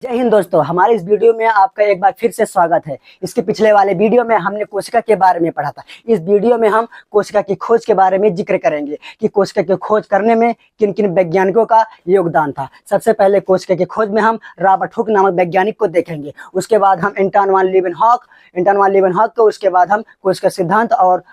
जय हिंद दोस्तों, हमारे इस वीडियो में आपका एक बार फिर से स्वागत है। इसके पिछले वाले वीडियो में हमने कोशिका के बारे में पढ़ा था। इस वीडियो में हम कोशिका की खोज के बारे में जिक्र करेंगे कि कोशिका की खोज करने में किन किन वैज्ञानिकों का योगदान था। सबसे पहले कोशिका की खोज में हम रॉबर्ट हुक नामक वैज्ञानिक को देखेंगे। उसके बाद हम एंटन वान लीeuwenhoek को, उसके बाद हम कोशिका सिद्धांत और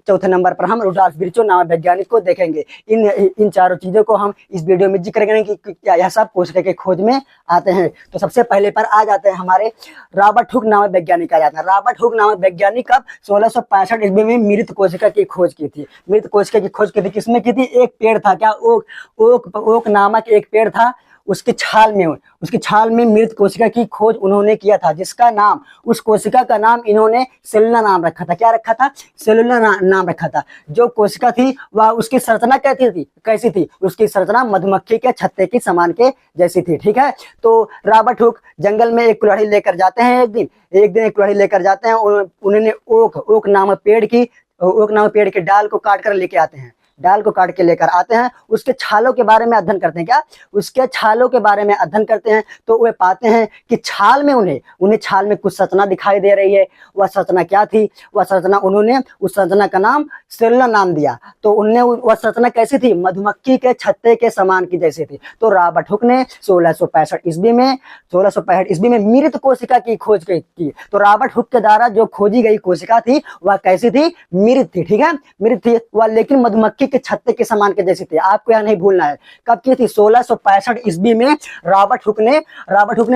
चौथे नंबर पर हम रुडॉल्फ विर्चो नामक वैज्ञानिक को देखेंगे। इन चारों चीजों को हम इस वीडियो में जिक्र करेंगे कि क्या यह सब कोशिका की खोज में आते हैं। तो सबसे पहले पर आ जाते हैं हमारे रॉबर्ट हुक नामक वैज्ञानिक आ जाता है। रॉबर्ट हुक नामक वैज्ञानिक अब 1665 ईस्वी में मृत कोशिका की खोज की थी। मृत कोशिका की खोज की थी, किसमें की थी? एक पेड़ था, क्या ओक नामक एक पेड़ था, उसकी छाल में मृत कोशिका की खोज उन्होंने किया था, जिसका नाम, उस कोशिका का नाम इन्होंने सेलुला नाम रखा था। क्या रखा था? सेलुला नाम रखा था। जो कोशिका थी वह, उसकी संरचना कैसी थी? उसकी संरचना मधुमक्खी के छत्ते की समान के जैसी थी। ठीक है, तो रॉबर्ट हुक जंगल में एक कुल्हाड़ी लेकर जाते हैं। एक दिन एक कुल्हाड़ी लेकर जाते हैं। उन्होंने ओक नामक पेड़ के डाल को काट कर लेके आते हैं। डाल को काट के लेकर आते हैं। उसके छालों के बारे में अध्ययन करते हैं। क्या? उसके छालों के बारे में अध्ययन करते हैं तो वे पाते हैं कि छाल में उन्हें छाल में कुछ संरचना दिखाई दे रही है। वह संरचना क्या थी? वह संरचना, उन्होंने उस संरचना का नाम सेलुला नाम दिया। तो वह संरचना कैसी थी? मधुमक्खी के छत्ते के समान की जैसी थी। तो रॉबर्ट हुक ने 1665 ईस्वी में मृत कोशिका की खोज की। तो रॉबर्ट हुक के द्वारा जो खोजी गई कोशिका थी वह कैसी थी? मृत थी। ठीक है, मृत थी वह, लेकिन मधुमक्खी के छत्ते के समान के जैसे थे। आपको यह नहीं भूलना है। कब की थी? 1665 ईस्वी में रॉबर्ट हुक ने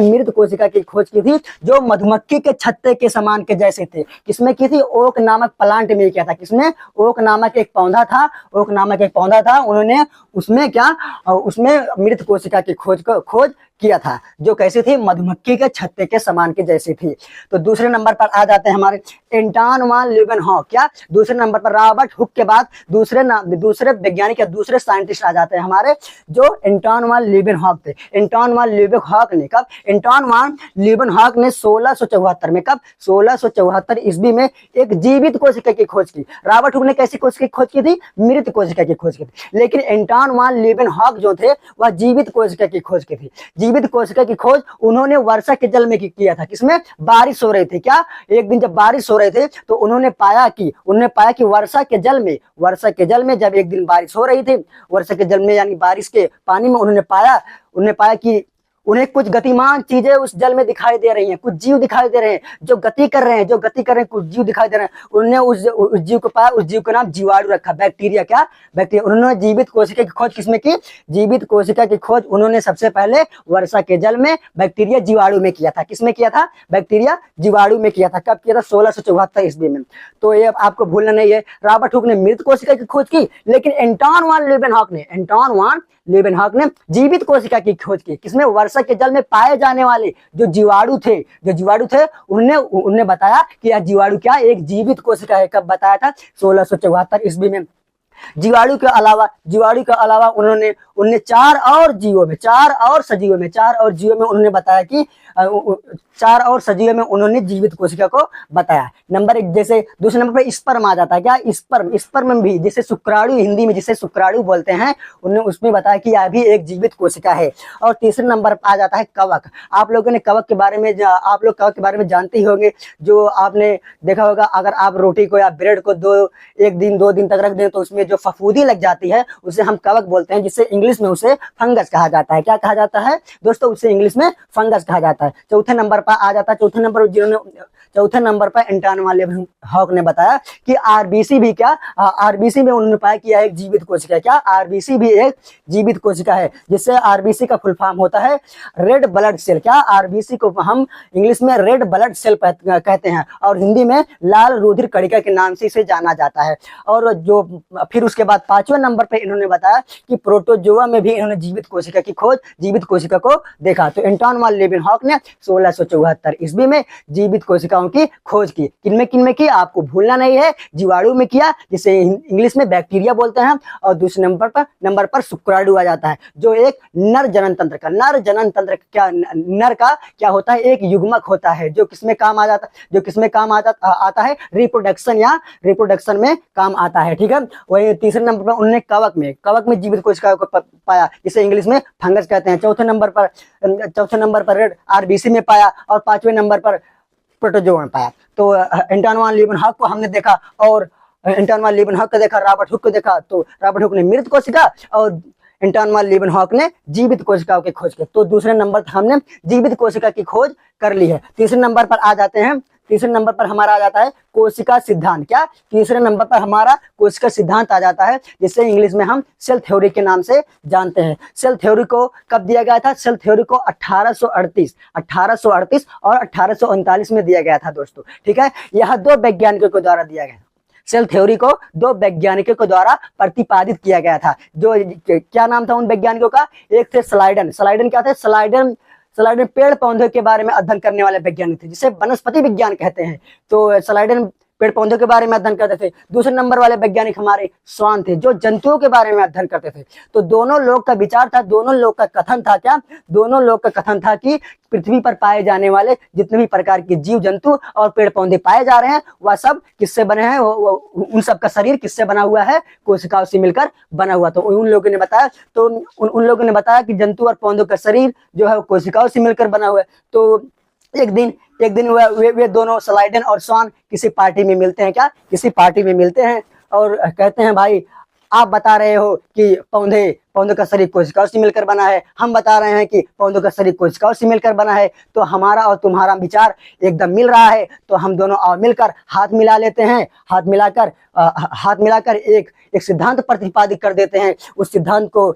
मृत कोशिका की खोज की थी, जो मधुमक्खी के छत्ते के समान के जैसे थे। किसमें की थी? ओक नामक प्लांट में किया था। किसमें? ओक नामक एक पौधा था। उन्होंने उसमें मृत कोशिका की खोज किया था, जो कैसी थी? मधुमक्खी के छत्ते के समान की जैसी थी। तो दूसरे नंबर पर आ जाते हैं हमारे एंटन वान लीeuwenhoek। क्या? दूसरे नंबर पर रॉबर्ट हुक के बाद दूसरे वैज्ञानिक या दूसरे साइंटिस्ट आ जाते हैं हमारे, जो एंटन वान लीeuwenhoek थे। एंटन वान लीeuwenhoek ने कब? एंटन वान लीeuwenhoek ने 1674 में, कब? 1674 ईस्वी में एक जीवित कोशिका की खोज की। रॉबर्ट हुक ने कैसी कोशिका की खोज की थी? मृत कोशिका की खोज की थी। लेकिन एंटन वान लीeuwenhoek जो थे वह जीवित कोशिका की खोज की थी। जीवित कोशिका की खोज उन्होंने वर्षा के जल में किया था। किसमें? बारिश हो रही थी। क्या? एक दिन जब बारिश हो रहे थे तो उन्होंने पाया कि वर्षा के जल में जब एक दिन बारिश हो रही थी, वर्षा के जल में यानी बारिश के पानी में उन्होंने पाया कि उन्हें कुछ गतिमान चीजें उस जल में दिखाई दे रही हैं। कुछ जीव दिखाई दे रहे हैं जो गति कर रहे हैं। कुछ जीव दिखाई दे रहे हैं। उन्होंने उस जीव को पाया। उस जीव का नाम जीवाणु रखा। बैक्टीरिया। क्या? बैक्टीरिया। उन्होंने जीवित कोशिका की खोज किसमें की? जीवित कोशिका की खोज उन्होंने सबसे पहले वर्षा के जल में बैक्टीरिया जीवाणु में किया था। किसमें किया था? बैक्टीरिया जीवाणु में किया था। कब किया था? 1674 ईस्वी में। तो ये आपको भूलना नहीं है। रॉबर्ट हुक ने मृत कोशिका की खोज की, लेकिन एंटन वान लीeuwenhoek ने जीवित कोशिका की खोज की। किसमें? वर्षा के जल में पाए जाने वाले जो जीवाणु थे उन्होंने बताया कि यह जीवाणु क्या? एक जीवित कोशिका है। कब बताया था? 1674 ईस्वी में। जीवाणु के अलावा उन्होंने चार और जीवों में उन्होंने बताया कि 4 और सजीवों में उन्होंने जीवित कोशिका को बताया। नंबर 1, जैसे दूसरे नंबर पर स्पर्म आ जाता है। क्या? स्पर्म में भी, जिसे शुक्राणु, हिंदी में जिसे शुक्राणु बोलते हैं, उन्होंने उसमें बताया कि यह भी एक जीवित कोशिका है। और तीसरे नंबर पर आ जाता है कवक। आप लोगों ने कवक के बारे में जानते ही होंगे। जो आपने देखा होगा, अगर आप रोटी को या ब्रेड को 2 दिन तक रख दें तो उसमें जो फफूंदी लग जाती है उसे हम कवक बोलते हैं, जिससे इंग्लिश में उसे फंगस कहा जाता है। क्या कहा जाता है दोस्तों? उसे इंग्लिश में फंगस कहा जाता है। चौथे नंबर पर आ जाता है। चौथे नंबर पर एंटन वान लीeuwenhoek ने बताया कि आरबीसी भी, क्या? आरबीसी में उन्होंने पाया कि यह एक जीवित कोशिका है। क्या? आरबीसी भी एक जीवित कोशिका है, जिससे आरबीसी का फुल फॉर्म होता है रेड ब्लड सेल। क्या? आरबीसी को हम इंग्लिश में रेड ब्लड सेल कहते हैं और हिंदी में लाल रुधिर कणिका के नाम से इसे जाना जाता है। और जो फिर उसके बाद 5वें नंबर पर इन्होंने बताया कि प्रोटोजोआ में भी इन्होंने जीवित कोशिका को देखा। तो एंटन वान लीeuwenhoek ने 1674 ईस्वी में जीवित कोशिकाओं की खोज की। किनमें की? आपको भूलना नहीं है। जीवाणु में किया, जिसे इंग्लिश में बैक्टीरिया बोलते हैं। और दूसरे नंबर पर शुक्राणु आ जाता है, जो एक नर जनन तंत्र का क्या होता है? एक युग्मक होता है, जो किसमें काम आता है? रिप्रोडक्शन में काम आता है। ठीक है, वही तीसरे नंबर पर उन्होंने कवक में जीवित कोशिकाओं को पाया, जिसे इंग्लिश में फंगस कहते हैं। चौथे नंबर पर रेड आरबीसी में पाया, और 5वें नंबर पर प्रोटोजोआ में पाया। तो एंटन वान लीeuwenhoek को हमने देखा, और एंटन वान लीeuwenhoek को देखा, रॉबर्ट हुक को देखा। तो रॉबर्ट हुक ने मृत कोशिका और एंटन वान लीeuwenhoek ने जीवित कोशिकाओं की खोज की। तो दूसरे नंबर पर हमने जीवित कोशिका की खोज कर ली है। तीसरे नंबर पर आ जाते हैं, तीसरे नंबर पर हमारा आ जाता है कोशिका सिद्धांत। क्या? तीसरे नंबर पर हमारा कोशिका सिद्धांत आ जाता है, जिसे इंग्लिश में हम सेल थ्योरी के नाम से जानते हैं। सेल थ्योरी को कब दिया गया था? सेल थ्योरी को 1838 और 1839 में दिया गया था दोस्तों, ठीक है। यह 2 वैज्ञानिकों के द्वारा दिया गया। सेल थ्योरी को 2 वैज्ञानिकों के द्वारा प्रतिपादित किया गया था। जो क्या नाम था उन वैज्ञानिकों का? एक थे स्लाइडन क्या थे? स्लाइडन पेड़ पौधे के बारे में अध्ययन करने वाले वैज्ञानिक थे, जिसे वनस्पति विज्ञान कहते हैं। तो स्लाइडन पेड़ पौधों के बारे में अध्ययन करते थे। दूसरे नंबर वाले वैज्ञानिक हमारे स्वान थे, जो जंतुओं के बारे में अध्ययन करते थे। तो दोनों लोग का विचार था, दोनों लोग का कथन था क्या? दोनों लोग का कथन था कि पृथ्वी पर पाए जाने वाले जितने भी प्रकार के जीव जंतु और पेड़ पौधे पाए जा रहे हैं, वह सब किससे बने हैं? उन सब का शरीर किससे बना हुआ है? कोशिकाओं से मिलकर बना हुआ। तो उन लोगों ने बताया, उन लोगों ने बताया कि जंतु और पौधों का शरीर जो है कोशिकाओं से मिलकर बना हुआ है। तो एक दिन वे दोनों स्लाइडन और स्वान किसी पार्टी में मिलते हैं। क्या? किसी पार्टी में मिलते हैं और कहते हैं, भाई आप बता रहे हो कि पौधों का शरीर कोशिकाओं से मिलकर बना है, हम बता रहे हैं कि पौधों का शरीर कोशिकाओं से मिलकर बना है, तो हमारा और तुम्हारा विचार एकदम मिल रहा है। तो हम दोनों और मिलकर हाथ मिला लेते हैं, हाथ मिलाकर एक सिद्धांत प्रतिपादित कर देते हैं। उस सिद्धांत को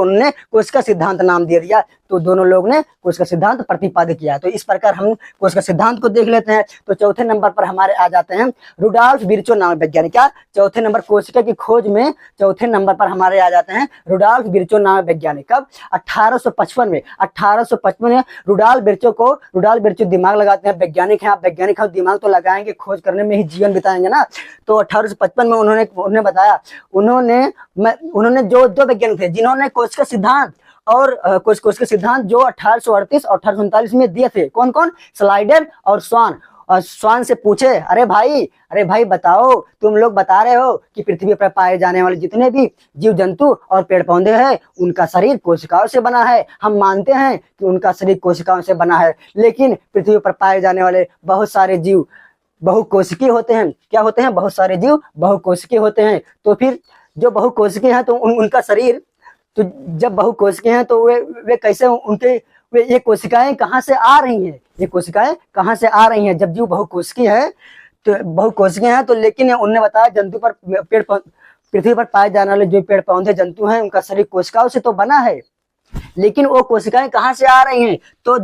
उन्होंने कोशिका सिद्धांत नाम दे दिया। तो दोनों लोग ने कोशिका सिद्धांत प्रतिपादित किया। तो इस प्रकार हम कोशिका सिद्धांत को देख लेते हैं। तो चौथे नंबर पर हमारे आ जाते हैं रुडॉल्फ विर्चो नामक वैज्ञानिक। क्या? चौथे नंबर कोशिका की खोज में चौथे नंबर पर हमारे आ जाते हैं रुडॉल्फ विर्चो नामक वैज्ञानिक। कब? 1855 में रुडॉल्फ विर्चो दिमाग लगाते हैं, वैज्ञानिक हैं, आप वैज्ञानिक हैं, दिमाग तो लगाएंगे, खोज करने में ही जीवन बिताएंगे ना। तो 1855 में उन्होंने बताया, उन्होंने जो 2 वैज्ञानिक थे जिन्होंने कोशिका सिद्धांत और कोशिका सिद्धांत जो 1838 और 1839 में दिए थे। कौन कौन? स्लाइडन और स्वान। और स्वान से पूछे, अरे भाई बताओ, तुम लोग बता रहे हो कि पृथ्वी पर पाए जाने वाले जितने भी जीव जंतु और पेड़ पौधे हैं उनका शरीर कोशिकाओं से बना है, हम मानते हैं कि उनका शरीर कोशिकाओं से बना है, लेकिन पृथ्वी पर पाए जाने वाले बहुत सारे जीव बहुकोशिकीय होते हैं। क्या होते हैं? बहुत सारे जीव बहुकोशिकीय होते हैं। तो फिर जो बहुकोशिकीय हैं तो उनका शरीर, तो जब बहुकोशिकीय हैं तो वे कैसे, ये कोशिकाएं कहाँ से आ रही हैं? ये कोशिकाएं कहाँ से आ रही हैं? जब जीव बहुकोशिकीय है तो लेकिन उन्होंने बताया जंतु पर पृथ्वी पर पाए जाने वाले जो पेड़ पौधे जंतु हैं उनका शरीर कोशिकाओं से तो बना है, लेकिन वो कोशिकाएं कहाँ से आ रही हैं? तो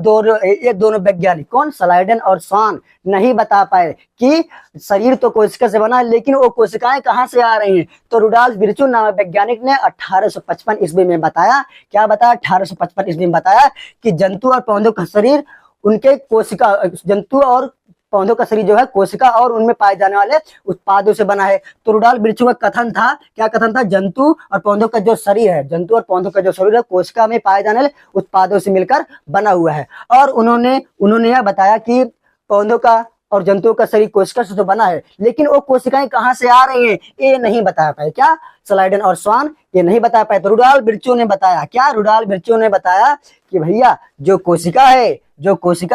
ये दोनों वैज्ञानिक, कौन? स्लाइडन और स्वान, नहीं बता पाए कि शरीर तो कोशिका से बना है, लेकिन वो कोशिकाएं कहाँ से आ रही हैं। तो रुडॉल्फ विर्चो नामक वैज्ञानिक ने 1855 ईस्वी में बताया। क्या बताया? 1855 ईस्वी में बताया कि जंतु और पौधों का शरीर जंतु और पौधों का शरीर जो है कोशिका और उनमें पाए जाने वाले उत्पादों से बना है। तो रुडॉल्फ विर्चो का कथन था, क्या कथन था? जंतु और पौधों का जो शरीर है कोशिका में पाए जाने वाले उत्पादों से मिलकर बना हुआ है। और उन्होंने यह बताया कि पौधों का और जंतुओं का शरीर कोशिका से तो बना है, लेकिन वो कोशिकाएं कहाँ से आ रही हैं ये नहीं बता पाए। क्या? स्लाइडन और स्वान ये नहीं बता पाए। तो रुडॉल्फ विर्चो ने बताया, क्या? रुडॉल्फ विर्चो ने बताया कि भैया जो कोशिका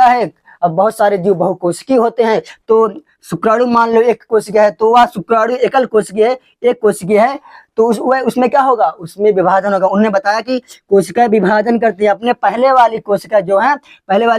है, अब बहुत सारे जीव बहुकोशिकीय होते हैं। तो शुक्राणु मान लो एक कोशिका है, तो वह शुक्राणु एकल कोशिकीय है, एक कोशिकीय है, तो उसमें क्या होगा? उसमें विभाजन होगा। उन्होंने बताया कि कोशिकाएं विभाजन करती है, अपने पहले वाली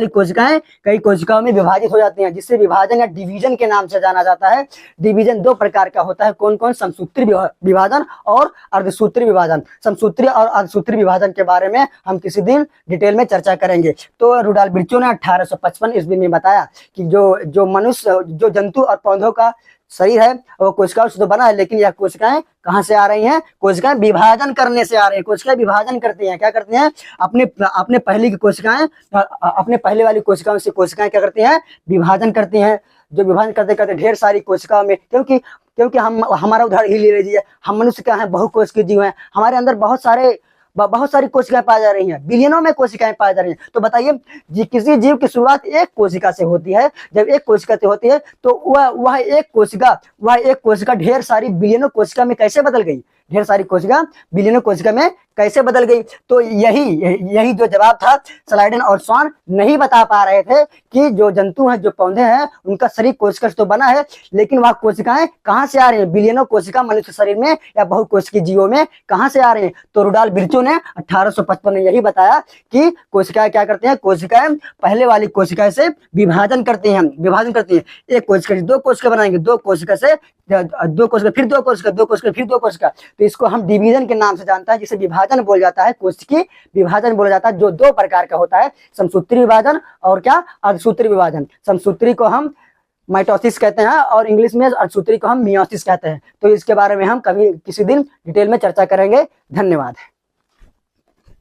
कोशिकाएं कई कोशिकाओं में विभाजित हो जाती हैं, जिससे विभाजन या डिवीजन के नाम से जाना जाता है। डिवीजन 2 प्रकार का होता है, कौन कौन? समसूत्री विभाजन और अर्धसूत्री विभाजन। समसूत्री और अर्धसूत्री विभाजन के बारे में हम किसी दिन डिटेल में चर्चा करेंगे। तो रुडॉल्फ विर्चो ने 1855 ईस्वी में बताया कि जो मनुष्य, जो जंतु और पौधों का शरीर है वो कोशिकाओं से तो बना है, लेकिन यह कोशिकाएं कहाँ से आ रही हैं? कोशिकाएं विभाजन करने से आ रही हैं। कोशिकाएं विभाजन करती हैं, क्या करती हैं? अपने पहले की कोशिकाएं, अपने पहले वाली कोशिकाओं से कोशिकाएं क्या करती हैं? विभाजन करती हैं। जो विभाजन करते करते ढेर सारी कोशिकाओं में, क्योंकि हम हमारा उदाहरण ही ले लीजिए, हम मनुष्य क्या है? बहुकोशिकीय जीव हैं। हमारे अंदर बहुत सारे बहुत सारी कोशिकाएं पाई जा रही हैं, बिलियनों में कोशिकाएं पाई जा रही हैं। तो बताइए किसी जीव की शुरुआत एक कोशिका से होती है। जब एक कोशिका से होती है तो वह एक कोशिका ढेर सारी बिलियनों कोशिका में कैसे बदल गई, ढेर सारी कोशिका बिलियनों कोशिका में कैसे बदल गई। तो यही जो जवाब था स्लाइडेन और स्वान नहीं बता पा रहे थे कि जो जंतु हैं, जो पौधे हैं, उनका शरीर कोशिका से तो बना है, लेकिन वह कोशिकाएं कहां से आ रही हैं, बिलियनों कोशिका मनुष्य शरीर में या बहुकोशिकीय जीवों में कहां से आ रही हैं। तो रुडोल्फ विर्चो ने 1855 में यही बताया कि कोशिकाएं क्या करती हैं, कोशिकाएं पहले वाली कोशिका से विभाजन करती हैं। एक कोशिका से दो कोशिका बनाएंगे, दो कोशिका से दो कोशिका, फिर दो कोशिका, दो कोशिका, फिर दो कोशिका। तो इसको हम डिवीजन के नाम से जानता है, जिसे विभाजन बोल जाता है, कोशिकीय विभाजन बोला जाता है, जो दो प्रकार का होता है, समसूत्री विभाजन और क्या, अर्धसूत्री विभाजन। समसूत्री को हम माइटोसिस कहते हैं और इंग्लिश में अर्धसूत्री को हम मियोसिस कहते हैं। तो इसके बारे में हम कभी किसी दिन डिटेल में चर्चा करेंगे। धन्यवाद।